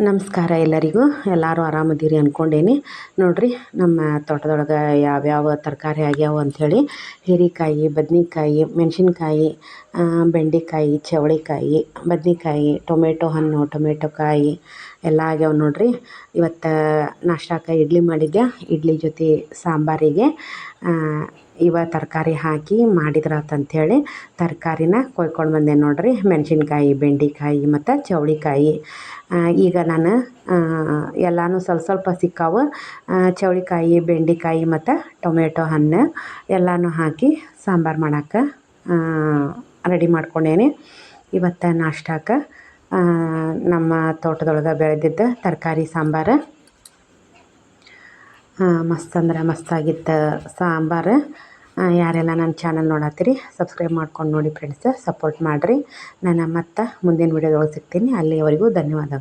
ನಮಸ್ಕಾರ ಎಲ್ಲರಿಗೂ. ಎಲ್ಲರೂ ಆರಾಮದಿರಿ ಅಂದ್ಕೊಂಡೇನಿ. ನೋಡಿರಿ, ನಮ್ಮ ತೋಟದೊಳಗೆ ಯಾವ್ಯಾವ ತರಕಾರಿ ಆಗ್ಯಾವ ಅಂಥೇಳಿ ಹೀರೆಕಾಯಿ, ಬದ್ನೆಕಾಯಿ, ಮೆಣಸಿನ್ಕಾಯಿ, ಬೆಂಡೆಕಾಯಿ, ಚವಳಿಕಾಯಿ, ಬದ್ನೆಕಾಯಿ, ಟೊಮೆಟೊ ಹಣ್ಣು, ಟೊಮೆಟೊ ಕಾಯಿ ಎಲ್ಲ ಆಗ್ಯಾವ ನೋಡಿರಿ. ಇವತ್ತು ನಾಷ್ಟಕ್ಕೆ ಇಡ್ಲಿ ಮಾಡಿದ್ದೆ. ಇಡ್ಲಿ ಜೊತೆ ಸಾಂಬಾರಿಗೆ ಇವ ತರಕಾರಿ ಹಾಕಿ ಮಾಡಿದ್ರಾತಂಥೇಳಿ ತರಕಾರಿನ ಕೊಯ್ಕೊಂಡು ಬಂದೆ ನೋಡಿರಿ. ಮೆಣಸಿನ್ಕಾಯಿ, ಬೆಂಡೆಕಾಯಿ ಮತ್ತು ಚವಳಿಕಾಯಿ. ಈಗ ನಾನು ಎಲ್ಲನೂ ಸ್ವಲ್ಪ ಸ್ವಲ್ಪ ಸಿಕ್ಕಾವು. ಚವಳಿಕಾಯಿ, ಬೆಂಡೆಕಾಯಿ ಮತ್ತು ಟೊಮೆಟೊ ಹಣ್ಣು ಎಲ್ಲನೂ ಹಾಕಿ ಸಾಂಬಾರು ಮಾಡೋಕ್ಕೆ ರೆಡಿ ಮಾಡ್ಕೊಂಡೇನಿ. ಇವತ್ತು ನಾಷ್ಟಕ್ಕೆ ನಮ್ಮ ತೋಟದೊಳಗೆ ಬೆಳೆದಿದ್ದ ತರಕಾರಿ ಸಾಂಬಾರು ಮಸ್ತ್ ಅಂದ್ರೆ ಮಸ್ತಾಗಿತ್ತು ಸಾಂಬಾರು. ಯಾರೆಲ್ಲ ನನ್ನ ಚಾನಲ್ ನೋಡತ್ತೀರಿ ಸಬ್ಸ್ಕ್ರೈಬ್ ಮಾಡ್ಕೊಂಡು ನೋಡಿ ಫ್ರೆಂಡ್ಸ್, ಸಪೋರ್ಟ್ ಮಾಡಿರಿ. ನಾನು ಮತ್ತೆ ಮುಂದಿನ ವೀಡಿಯೋದೊಳಗೆ ಸಿಗ್ತೀನಿ. ಅಲ್ಲಿಯವರೆಗೂ ಧನ್ಯವಾದಗಳು.